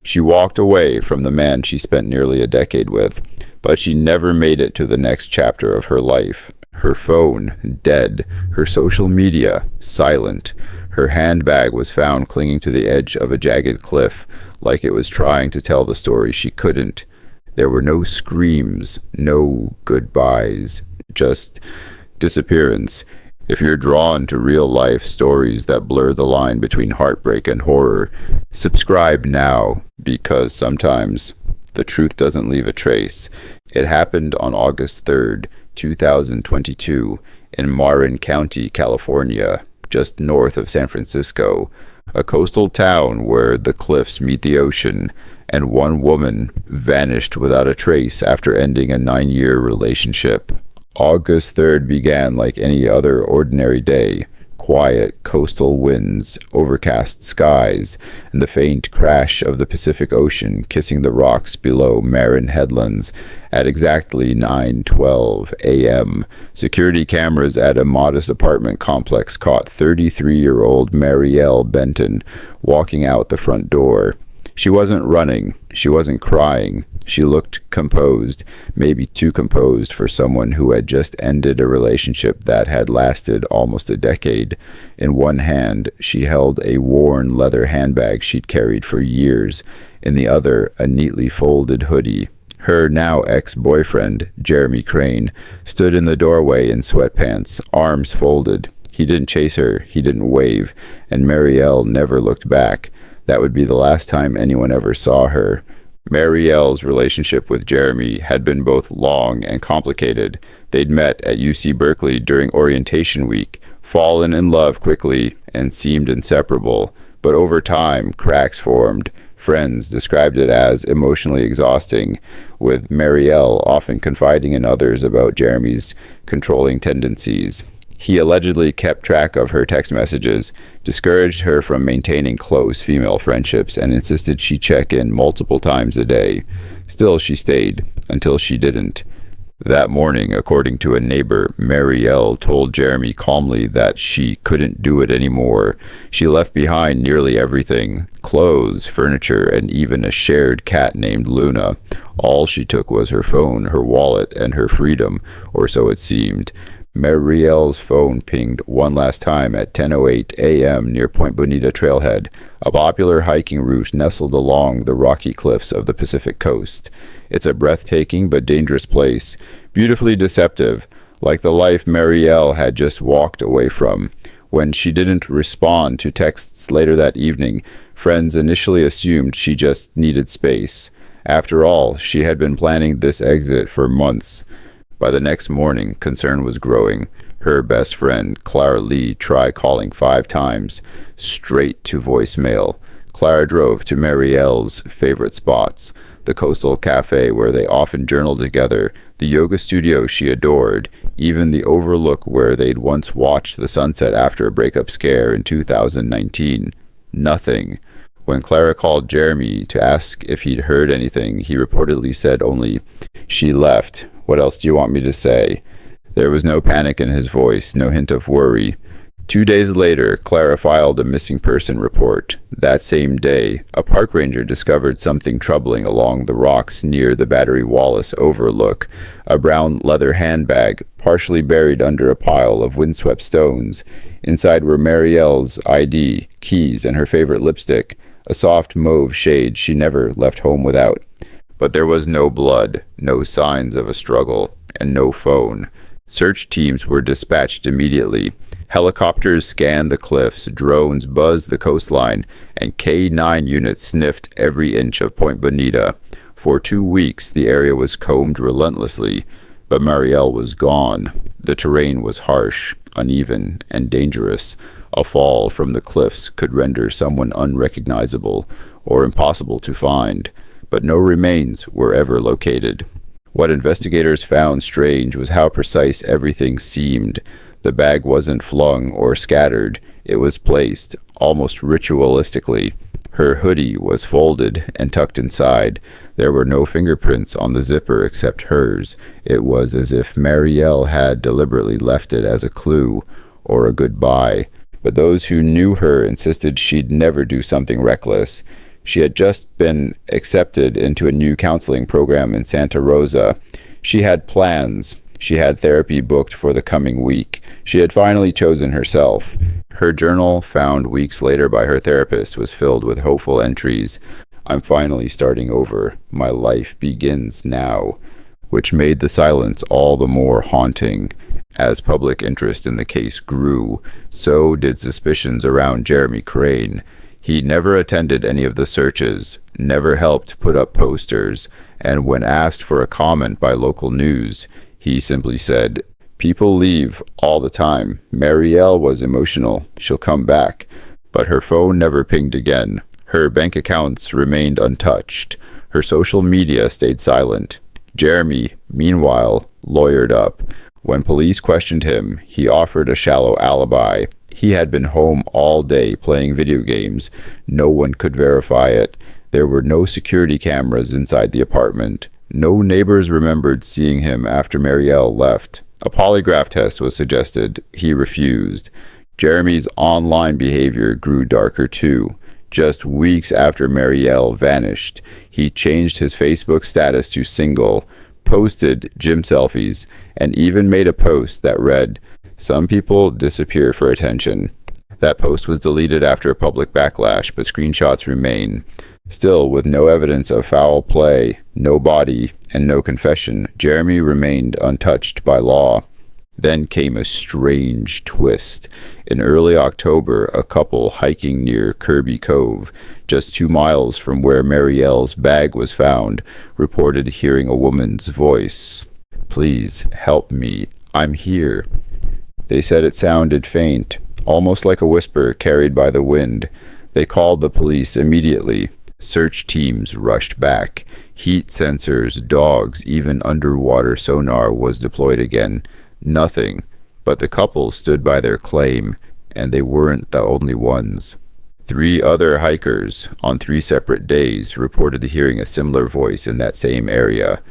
She walked away from the man she spent nearly a decade with, but she never made it to the next chapter of her life. Her phone, dead. Her social media, silent. Her handbag was found clinging to the edge of a jagged cliff, like it was trying to tell the story she couldn't. There were no screams, no goodbyes, just disappearance. If you're drawn to real-life stories that blur the line between heartbreak and horror, subscribe now, because sometimes the truth doesn't leave a trace. It happened on August 3rd, 2022, in Marin County, California, just north of San Francisco, a coastal town where the cliffs meet the ocean, and one woman vanished without a trace after ending a 9-year relationship. August 3rd began like any other ordinary day. Quiet coastal winds, overcast skies, and the faint crash of the Pacific Ocean kissing the rocks below Marin Headlands at exactly 9:12 a.m. Security cameras at a modest apartment complex caught 33-year-old Marielle Benton walking out the front door. She wasn't running. She wasn't crying. She looked composed, maybe too composed for someone who had just ended a relationship that had lasted almost a decade. In one hand, she held a worn leather handbag she'd carried for years. In the other, a neatly folded hoodie. Her now ex-boyfriend, Jeremy Crane, stood in the doorway in sweatpants, arms folded. He didn't chase her, he didn't wave, and Marielle never looked back. That would be the last time anyone ever saw her. Marielle's relationship with Jeremy had been both long and complicated. They'd met at UC Berkeley during orientation week, fallen in love quickly, and seemed inseparable. But over time, cracks formed. Friends described it as emotionally exhausting, with Marielle often confiding in others about Jeremy's controlling tendencies. He allegedly kept track of her text messages, discouraged her from maintaining close female friendships, and insisted she check in multiple times a day. Still, she stayed, until she didn't. That morning, according to a neighbor, Marielle told Jeremy calmly that she couldn't do it anymore. She left behind nearly everything: clothes, furniture, and even a shared cat named Luna. All she took was her phone, her wallet, and her freedom, or so it seemed. Marielle's phone pinged one last time at 10:08 a.m. near Point Bonita Trailhead, a popular hiking route nestled along the rocky cliffs of the Pacific coast. It's a breathtaking but dangerous place, beautifully deceptive, like the life Marielle had just walked away from. When she didn't respond to texts later that evening, friends initially assumed she just needed space. After all, she had been planning this exit for months. By the next morning, concern was growing. Her best friend, Clara Lee, tried calling 5 times, straight to voicemail. Clara drove to Marielle's favorite spots: the coastal cafe where they often journaled together, the yoga studio she adored, even the overlook where they'd once watched the sunset after a breakup scare in 2019. Nothing. When Clara called Jeremy to ask if he'd heard anything, he reportedly said only, "She left. What else do you want me to say?" There was no panic in his voice, no hint of worry. 2 days later, Clara filed a missing person report. That same day, a park ranger discovered something troubling along the rocks near the Battery Wallace overlook: a brown leather handbag, partially buried under a pile of windswept stones. Inside were Marielle's ID, keys, and her favorite lipstick, a soft mauve shade she never left home without. But there was no blood, no signs of a struggle, and no phone. Search teams were dispatched immediately. Helicopters scanned the cliffs, drones buzzed the coastline, and K-9 units sniffed every inch of Point Bonita. For 2 weeks, the area was combed relentlessly, but Marielle was gone. The terrain was harsh, uneven, and dangerous. A fall from the cliffs could render someone unrecognizable or impossible to find, but no remains were ever located. What investigators found strange was how precise everything seemed. The bag wasn't flung or scattered. It was placed, almost ritualistically. Her hoodie was folded and tucked inside. There were no fingerprints on the zipper except hers. It was as if Marielle had deliberately left it as a clue or a goodbye. But those who knew her insisted she'd never do something reckless. She had just been accepted into a new counseling program in Santa Rosa. She had plans. She had therapy booked for the coming week. She had finally chosen herself. Her journal, found weeks later by her therapist, was filled with hopeful entries. "I'm finally starting over. My life begins now," which made the silence all the more haunting. As public interest in the case grew, so did suspicions around Jeremy Crane. He never attended any of the searches, never helped put up posters, and when asked for a comment by local news, he simply said, "People leave all the time. Marielle was emotional. She'll come back." But her phone never pinged again. Her bank accounts remained untouched. Her social media stayed silent. Jeremy, meanwhile, lawyered up. When police questioned him, he offered a shallow alibi. He had been home all day playing video games. No one could verify it. There were no security cameras inside the apartment. No neighbors remembered seeing him after Marielle left. A polygraph test was suggested. He refused. Jeremy's online behavior grew darker too. Just weeks after Marielle vanished, he changed his Facebook status to single, posted gym selfies, and even made a post that read, "Some people disappear for attention." That post was deleted after a public backlash, but screenshots remain. Still, with no evidence of foul play, no body, and no confession, Jeremy remained untouched by law. Then came a strange twist. In early October, a couple hiking near Kirby Cove, just 2 miles from where Marielle's bag was found, reported hearing a woman's voice. "Please help me. I'm here." They said it sounded faint, almost like a whisper carried by the wind. They called the police immediately. Search teams rushed back. Heat sensors, dogs, even underwater sonar was deployed again. Nothing, but the couple stood by their claim, and they weren't the only ones. 3 other hikers, on 3 separate days, reported hearing a similar voice in that same area.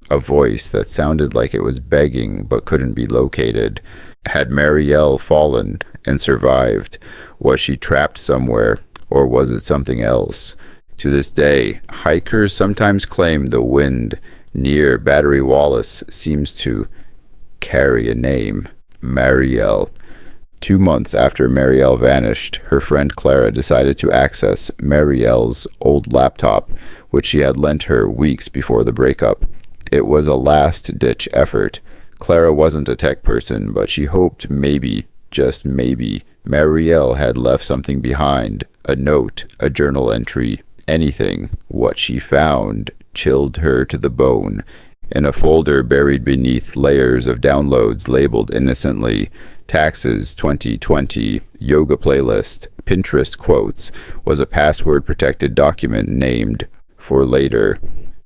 A voice that sounded like it was begging but couldn't be located. Had Marielle fallen and survived? Was she trapped somewhere, or was it something else? To this day, hikers sometimes claim the wind near Battery Wallace seems to carry a name, Marielle. 2 months after Marielle vanished, her friend Clara decided to access Marielle's old laptop, which she had lent her weeks before the breakup. It was a last-ditch effort. Clara wasn't a tech person, but she hoped maybe, just maybe, Marielle had left something behind, a note, a journal entry, anything. What she found chilled her to the bone. In a folder buried beneath layers of downloads labeled innocently, taxes 2020, yoga playlist, Pinterest quotes, was a password-protected document named for later.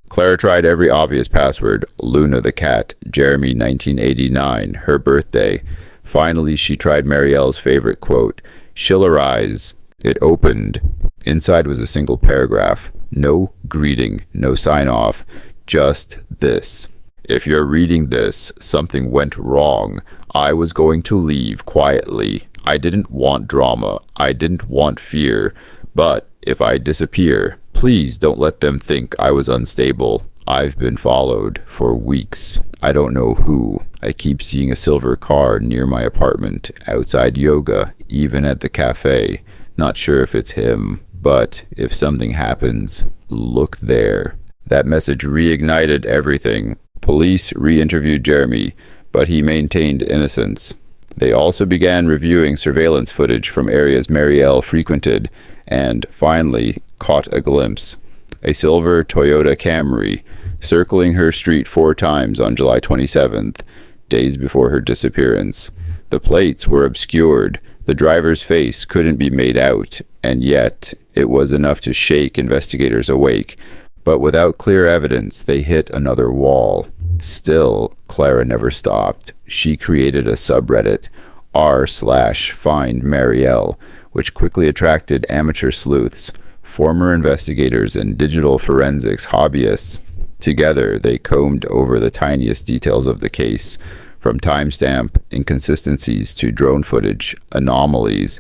Clara tried every obvious password: Luna the cat, Jeremy 1989, her birthday. Finally, she tried Marielle's favorite quote, "Schillerize." It opened. Inside was a single paragraph. No greeting, no sign-off. Just this: "If you're reading this, something went wrong. I was going to leave quietly. I didn't want drama. I didn't want fear. But if I disappear, please don't let them think I was unstable. I've been followed for weeks. I don't know who. I keep seeing a silver car near my apartment, outside yoga, even at the cafe. Not sure if it's him, but if something happens, look there." That message reignited everything. Police re-interviewed Jeremy, but he maintained innocence. They also began reviewing surveillance footage from areas Marielle frequented, and finally caught a glimpse. A silver Toyota Camry, circling her street 4 times on July 27th, days before her disappearance. The plates were obscured. The driver's face couldn't be made out, and yet it was enough to shake investigators awake. But without clear evidence, they hit another wall. Still, Clara never stopped. She created a subreddit, r/Find Marielle, which quickly attracted amateur sleuths, former investigators, and digital forensics hobbyists. Together, they combed over the tiniest details of the case, from timestamp inconsistencies to drone footage anomalies.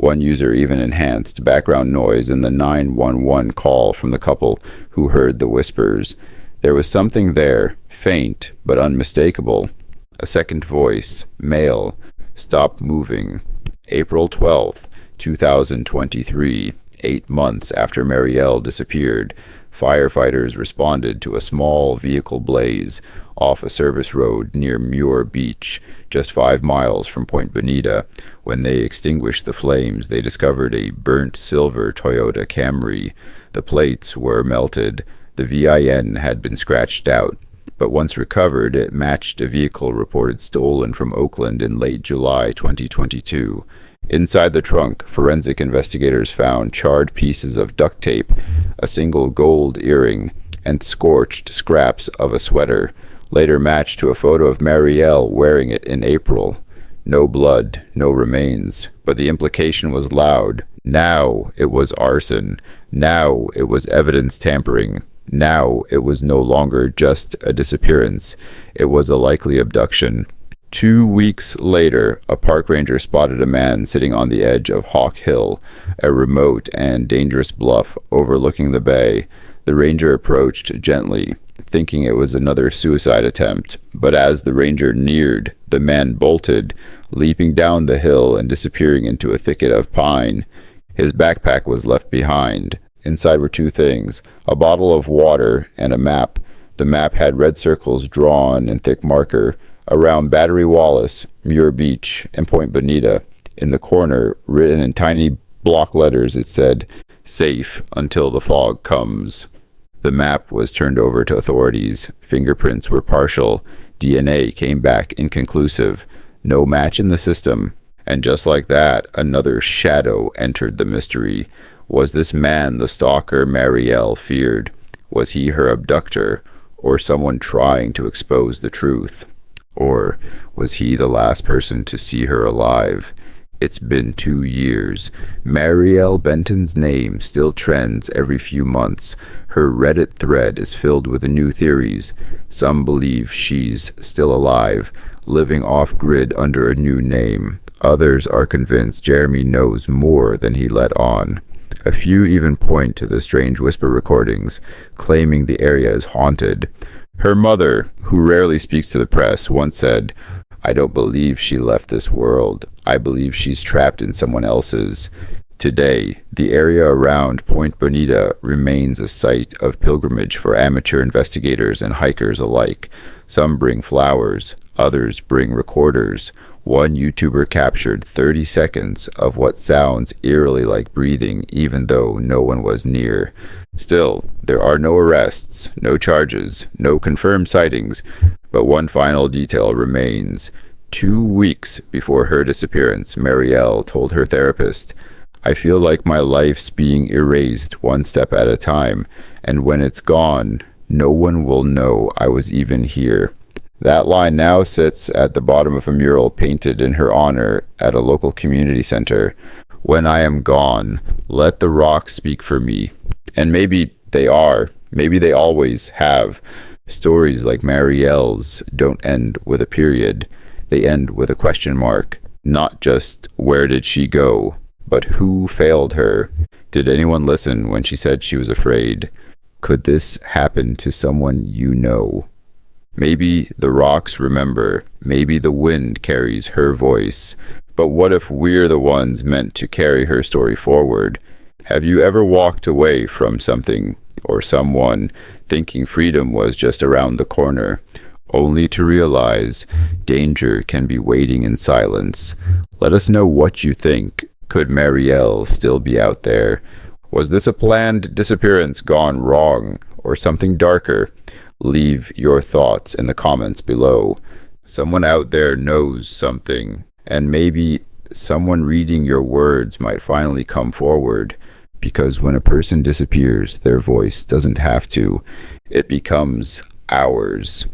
One user even enhanced background noise in the 911 call from the couple who heard the whispers. There was something there, faint but unmistakable. A second voice, male. Stop moving. April 12th, 2023, 8 months after Marielle disappeared, firefighters responded to a small vehicle blaze off a service road near Muir Beach, just 5 miles from Point Bonita. When they extinguished the flames, they discovered a burnt silver Toyota Camry. The plates were melted. The VIN had been scratched out, but once recovered, it matched a vehicle reported stolen from Oakland in late July 2022. Inside the trunk, forensic investigators found charred pieces of duct tape, a single gold earring, and scorched scraps of a sweater, later matched to a photo of Marielle wearing it in April. No blood, no remains, but the implication was loud. Now it was arson. Now it was evidence tampering. Now it was no longer just a disappearance. It was a likely abduction. 2 weeks later, a park ranger spotted a man sitting on the edge of Hawk Hill, a remote and dangerous bluff overlooking the bay. The ranger approached gently, thinking it was another suicide attempt, but as the ranger neared, the man bolted, leaping down the hill and disappearing into a thicket of pine. His backpack was left behind. Inside were 2 things, a bottle of water and a map. The map had red circles drawn in thick marker around Battery Wallace, Muir Beach, and Point Bonita. In the corner, written in tiny block letters, it said, "Safe until the fog comes." The map was turned over to authorities. Fingerprints were partial. DNA came back inconclusive. No match in the system. And just like that, another shadow entered the mystery. Was this man the stalker Marielle feared? Was he her abductor, or someone trying to expose the truth? Or was he the last person to see her alive? It's been 2 years. Marielle Benton's name still trends every few months. Her Reddit thread is filled with new theories. Some believe she's still alive, living off-grid under a new name. Others are convinced Jeremy knows more than he let on. A few even point to the strange whisper recordings, claiming the area is haunted. Her mother, who rarely speaks to the press, once said, "I don't believe she left this world. I believe she's trapped in someone else's." Today, the area around Point Bonita remains a site of pilgrimage for amateur investigators and hikers alike. Some bring flowers, others bring recorders. One YouTuber captured 30 seconds of what sounds eerily like breathing, even though no one was near. Still, there are no arrests, no charges, no confirmed sightings, but one final detail remains. 2 weeks before her disappearance, Marielle told her therapist, "I feel like my life's being erased one step at a time, and when it's gone, no one will know I was even here." That line now sits at the bottom of a mural painted in her honor at a local community center. "When I am gone, let the rocks speak for me." And maybe they are. Maybe they always have. Stories like Marielle's don't end with a period. They end with a question mark. Not just where did she go, but who failed her? Did anyone listen when she said she was afraid? Could this happen to someone you know? Maybe the rocks remember. Maybe the wind carries her voice. But what if we're the ones meant to carry her story forward? Have you ever walked away from something or someone thinking freedom was just around the corner, only to realize danger can be waiting in silence? Let us know what you think. Could Marielle still be out there? Was this a planned disappearance gone wrong, or something darker? Leave your thoughts in the comments below. Someone out there knows something, and maybe someone reading your words might finally come forward, because when a person disappears, their voice doesn't have to. It becomes ours.